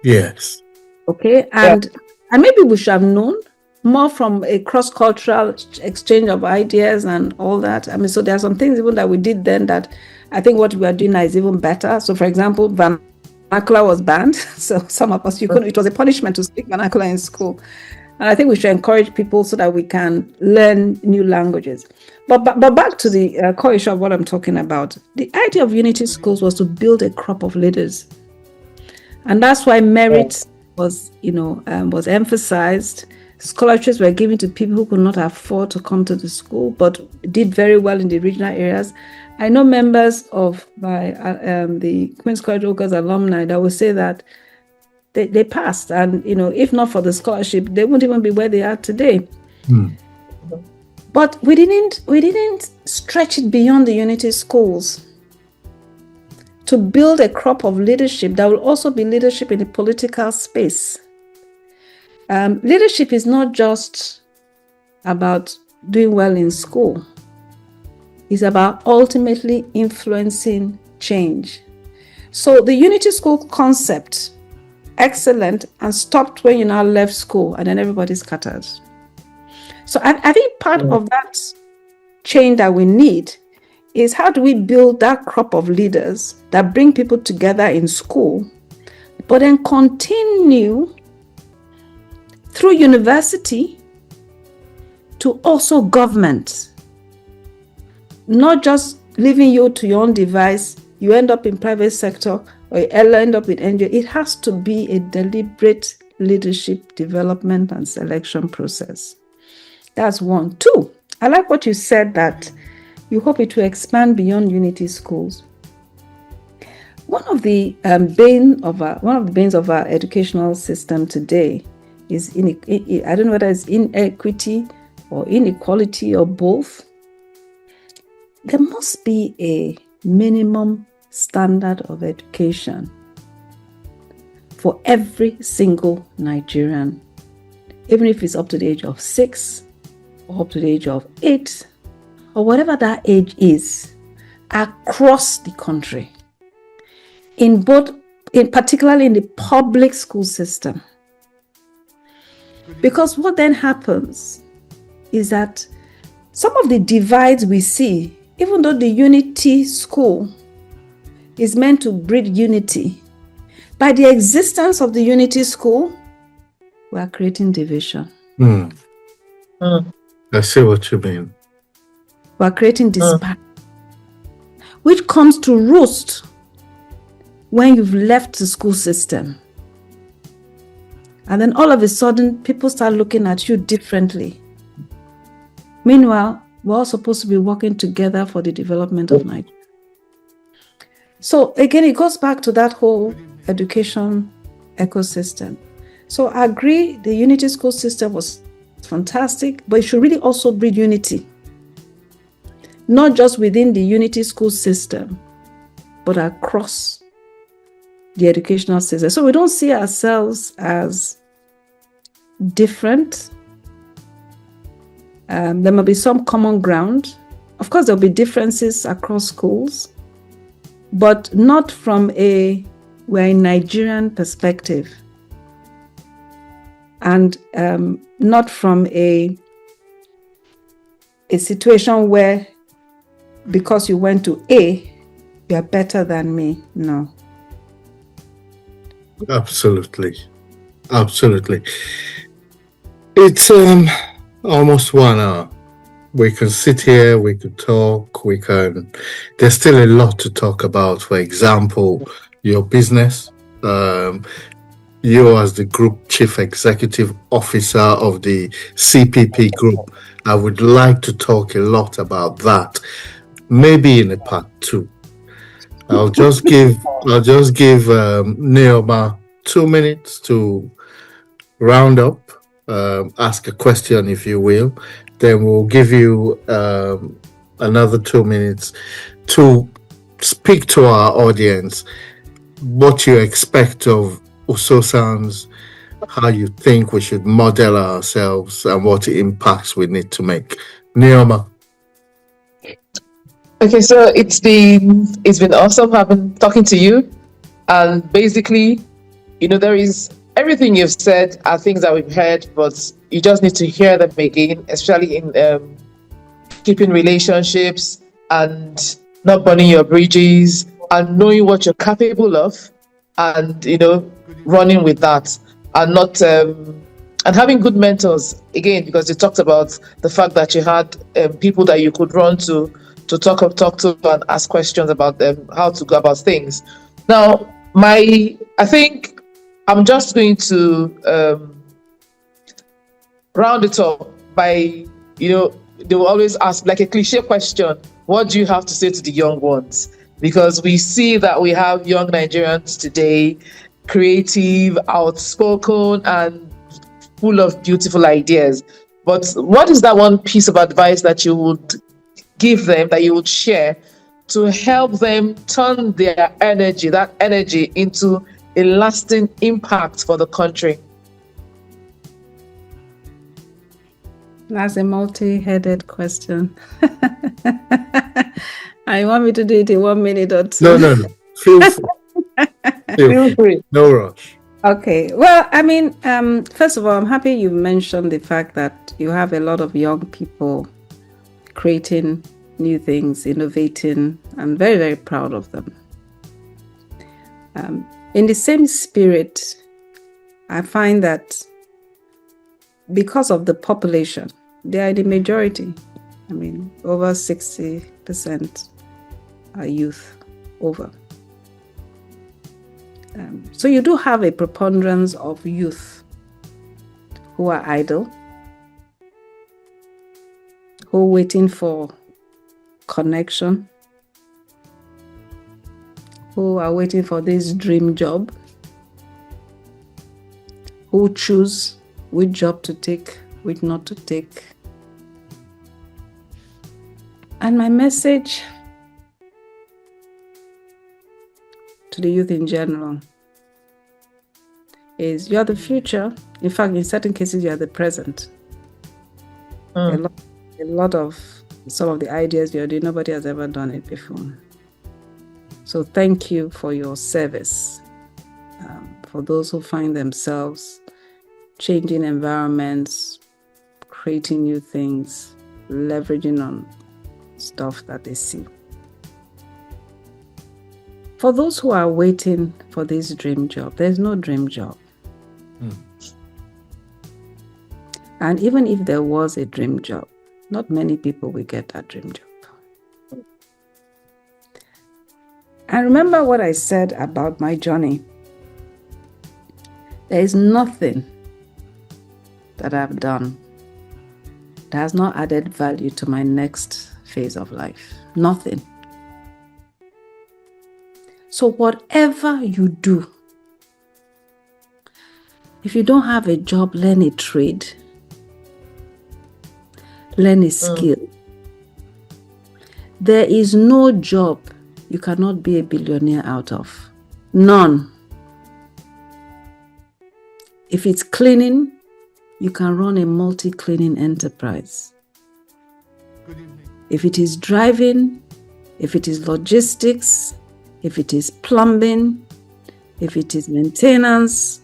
Yes. Okay. And maybe we should have known more from a cross-cultural exchange of ideas and all that. I mean, so there are some things even that we did then that I think what we are doing now is even better. So for example, vernacular was banned. So some of us, it was a punishment to speak vernacular in school. And I think we should encourage people so that we can learn new languages. But back to the core issue of what I'm talking about. The idea of unity schools was to build a crop of leaders. And that's why merit was emphasized. Scholarships were given to people who could not afford to come to the school, but did very well in the regional areas. I know members of the Queen's College OGA's alumni that will say that they passed, and if not for the scholarship, they wouldn't even be where they are today. But we didn't stretch it beyond the unity schools to build a crop of leadership that will also be leadership in the political space. Leadership is not just about doing well in school. It's about ultimately influencing change. So the unity school concept, excellent, and stopped when you now left school, and then everybody's scattered. So I think part of that change that we need is how do we build that crop of leaders that bring people together in school, but then continue through university to also government. Not just leaving you to your own device, you end up in private sector or you end up in NGO. It has to be a deliberate leadership development and selection process. That's one. Two, I like what you said that you hope it will expand beyond unity schools. One of the banes of our educational system today is I don't know whether it's inequity or inequality or both. There must be a minimum standard of education for every single Nigerian, even if it's up to the age of 6 or up to the age of 8 or whatever that age is, across the country, particularly in the public school system. Because what then happens is that some of the divides we see, even though the unity school is meant to breed unity, by the existence of the unity school, we are creating division. I see what you mean. We are creating disparity, which comes to roost when you've left the school system. And then all of a sudden, people start looking at you differently. Meanwhile, we're all supposed to be working together for the development of Nigeria. So again, it goes back to that whole education ecosystem. So I agree, the unity school system was fantastic, but it should really also breed unity. Not just within the unity school system, but across the educational system. So we don't see ourselves as different. There may be some common ground. Of course, there'll be differences across schools, but not from we're a Nigerian perspective. And not from a situation where because you went to A, you are better than me. No. Absolutely. It's almost 1 hour. We can sit here, we could talk, there's still a lot to talk about. For example, your business, you as the group chief executive officer of the CPP group. I would like to talk a lot about that, maybe in a part 2. I'll just give Neoma 2 minutes to round up ask a question, if you will. Then we'll give you another 2 minutes to speak to our audience what you expect of Usosans, how you think we should model ourselves, and what impacts we need to make. Neoma. Okay, so it's been awesome having talking to you, and basically, there is everything you've said are things that we've heard, but you just need to hear them again, especially in keeping relationships and not burning your bridges and knowing what you're capable of, and running with that, and not and having good mentors again, because you talked about the fact that you had people that you could run to talk to and ask questions about them, how to go about things. Now, I think I'm just going to round it up by, they will always ask like a cliche question: what do you have to say to the young ones? Because we see that we have young Nigerians today, creative, outspoken, and full of beautiful ideas. But what is that one piece of advice that you would give them, that you would share, to help them turn their that energy into a lasting impact for the country? That's a multi-headed question. I want me to do it in 1 minute or two. No. Feel free. Feel free. No rush. Okay. Well, I mean, first of all, I'm happy you mentioned the fact that you have a lot of young people creating new things, innovating. I'm very, very proud of them. In the same spirit, I find that because of the population, they are the majority. I mean, over 60% are youth, over. So you do have a preponderance of youth who are idle, who are waiting for connection, who are waiting for this dream job, who choose which job to take, which not to take. And my message to the youth in general is, you are the future. In fact, in certain cases, you are the present. A lot of some of the ideas you're doing, nobody has ever done it before. So thank you for your service. For those who find themselves changing environments, creating new things, leveraging on stuff that they see. For those who are waiting for this dream job, there's no dream job. And even if there was a dream job, not many people will get that dream job. And remember what I said about my journey. There is nothing that I've done that has not added value to my next phase of life. Nothing. So whatever you do, if you don't have a job, learn a trade. Learn a skill. There is no job you cannot be a billionaire out of. None. If it's cleaning, you can run a multi-cleaning enterprise. If it is driving, if it is logistics, if it is plumbing, if it is maintenance,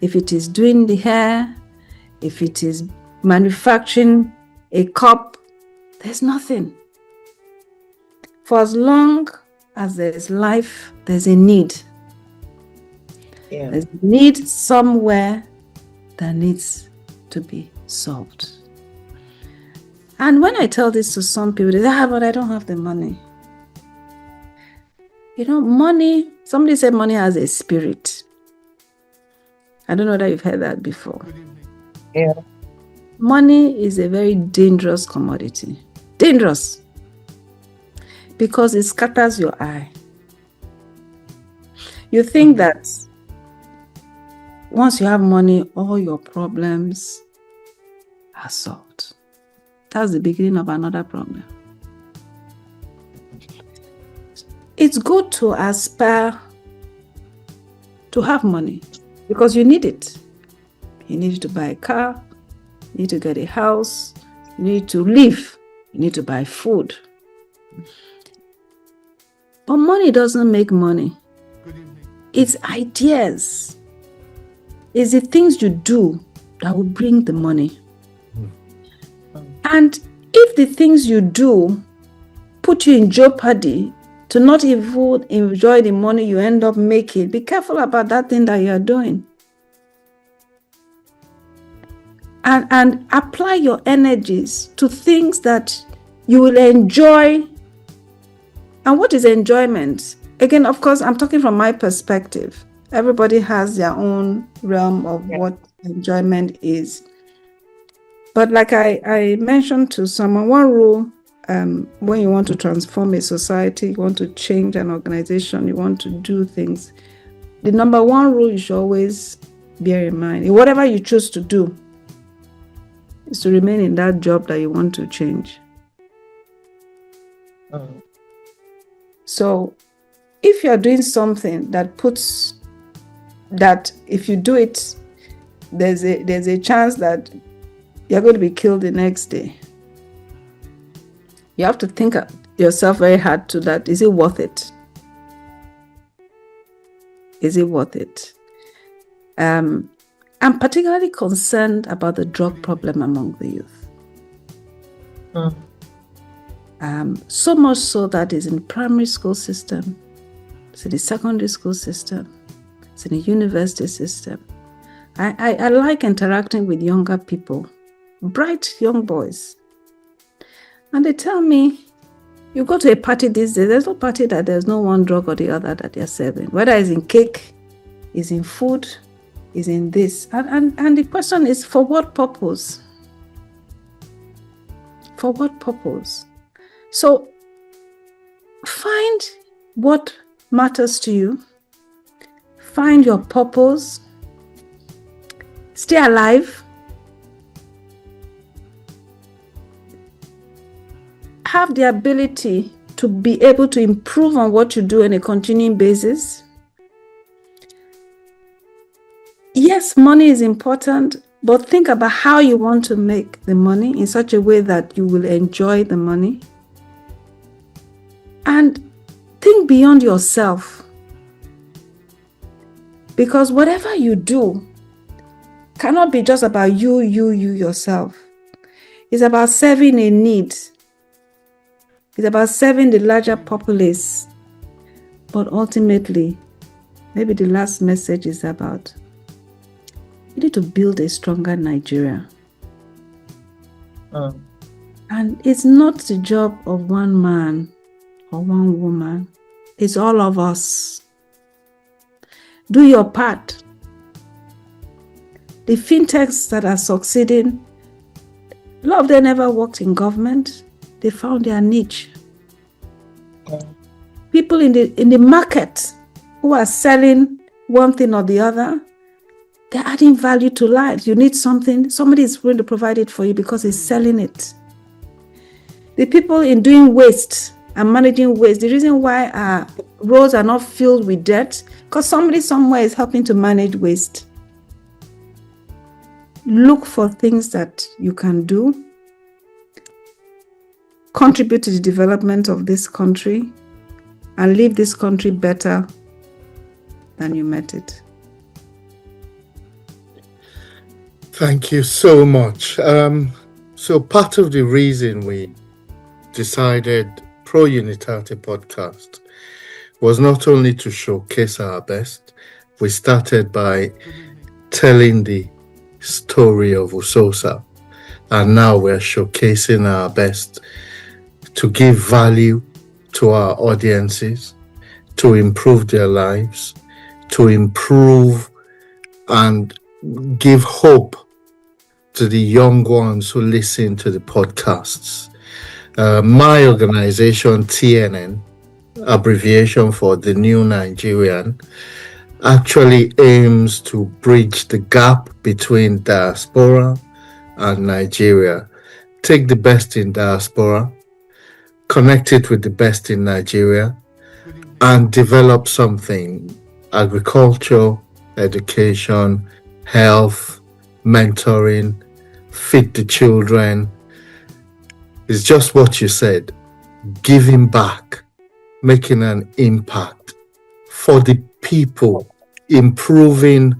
if it is doing the hair, if it is manufacturing a cup, there's nothing. For as long as there's life, there's a need. There's a need somewhere that needs to be solved. And when I tell this to some people, they say, but I don't have the money. Money, somebody said money has a spirit. I don't know whether you've heard that before. Yeah. Money is a very dangerous commodity. Dangerous. Because it scatters your eye. You think that once you have money, all your problems are solved. That's the beginning of another problem. It's good to aspire to have money because you need it. You need to buy a car, you need to get a house, you need to live, you need to buy food. But money doesn't make money. It's ideas. It's the things you do that will bring the money. And if the things you do put you in jeopardy to not even enjoy the money you end up making, be careful about that thing that you are doing. And apply your energies to things that you will enjoy. And what is enjoyment? Again, of course, I'm talking from my perspective. Everybody has their own realm of what enjoyment is. But like I mentioned to someone, one rule when you want to transform a society, you want to change an organization, you want to do things, the number one rule you should always bear in mind, in whatever you choose to do, is to remain in that job that you want to change. So if you're doing something that puts that if you do it, there's a chance that you're going to be killed the next day. You have to think yourself very hard to that. Is it worth it? Is it worth it? I'm particularly concerned about the drug problem among the youth. So much so that it's in the primary school system, it's in the secondary school system, it's in the university system. I like interacting with younger people, bright young boys. And they tell me, you go to a party these days, there's no party that there's no one drug or the other that they're serving. Whether it's in cake, it's in food, it's in this. And the question is, for what purpose? For what purpose? So find what matters to you. Find your purpose. Stay alive. Have the ability to be able to improve on what you do on a continuing basis. Yes, money is important, but think about how you want to make the money in such a way that you will enjoy the money. And think beyond yourself. Because whatever you do cannot be just about you yourself. It's about serving a need. It's about serving the larger populace. But ultimately, maybe the last message is about you need to build a stronger Nigeria. And it's not the job of one man or one woman. It's all of us. Do your part. The fintechs that are succeeding, a lot of them never worked in government. They found their niche. People in the market who are selling one thing or the other, they're adding value to life. You need something, somebody is going to provide it for you because he's selling it. The people in doing waste and managing waste, the reason why our roads are not filled with dirt, because somebody somewhere is helping to manage waste. Look for things that you can do. Contribute to the development of this country and leave this country better than you met it. Thank you so much. So part of the reason we decided Pro Unitate podcast was not only to showcase our best. We started by telling the story of Usosa, and now we're showcasing our best to give value to our audiences, to improve their lives, to improve and give hope to the young ones who listen to the podcasts. My organization, TNN, abbreviation for The New Nigerian, actually aims to bridge the gap between diaspora and Nigeria. Take the best in diaspora, connect it with the best in Nigeria, and develop something: agriculture, education, health, mentoring, feed the children. It's just what you said: giving back, making an impact for the people, improving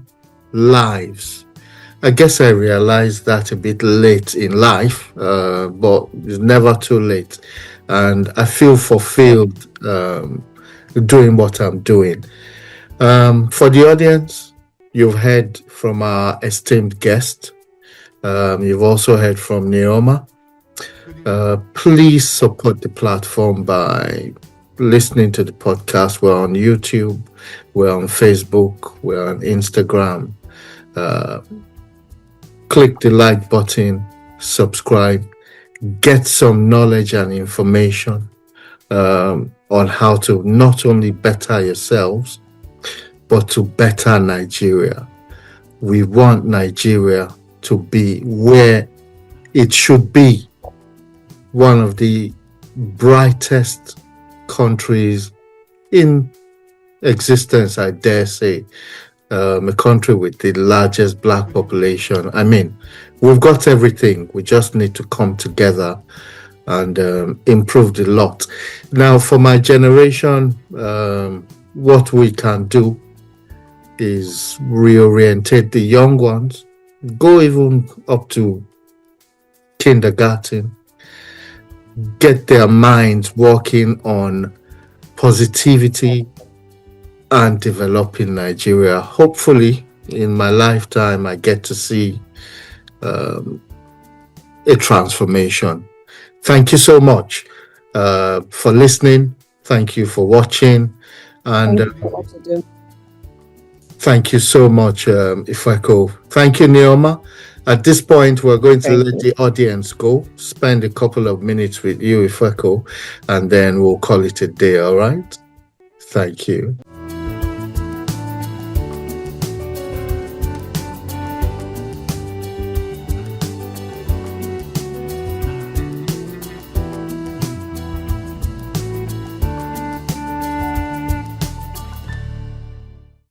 lives. I guess I realized that a bit late in life, but it's never too late. And I feel fulfilled doing what I'm doing. For the audience, you've heard from our esteemed guest. You've also heard from Neoma. Please support the platform by listening to the podcast. We're on YouTube, we're on Facebook, we're on Instagram. Click the like button, subscribe, get some knowledge and information on how to not only better yourselves, but to better Nigeria. We want Nigeria to be where it should be, one of the brightest countries in existence, I dare say. A country with the largest Black population. I mean, we've got everything. We just need to come together and improve the lot. Now, for my generation, what we can do is reorientate the young ones, go even up to kindergarten, get their minds working on positivity and developing Nigeria. Hopefully, in my lifetime, I get to see a transformation. Thank you so much for listening. Thank you for watching. And thank you so much, Ifueko. Thank you, Neoma. At this point, we're going to let the audience go, spend a couple of minutes with you, Ifueko, and then we'll call it a day, all right? Thank you.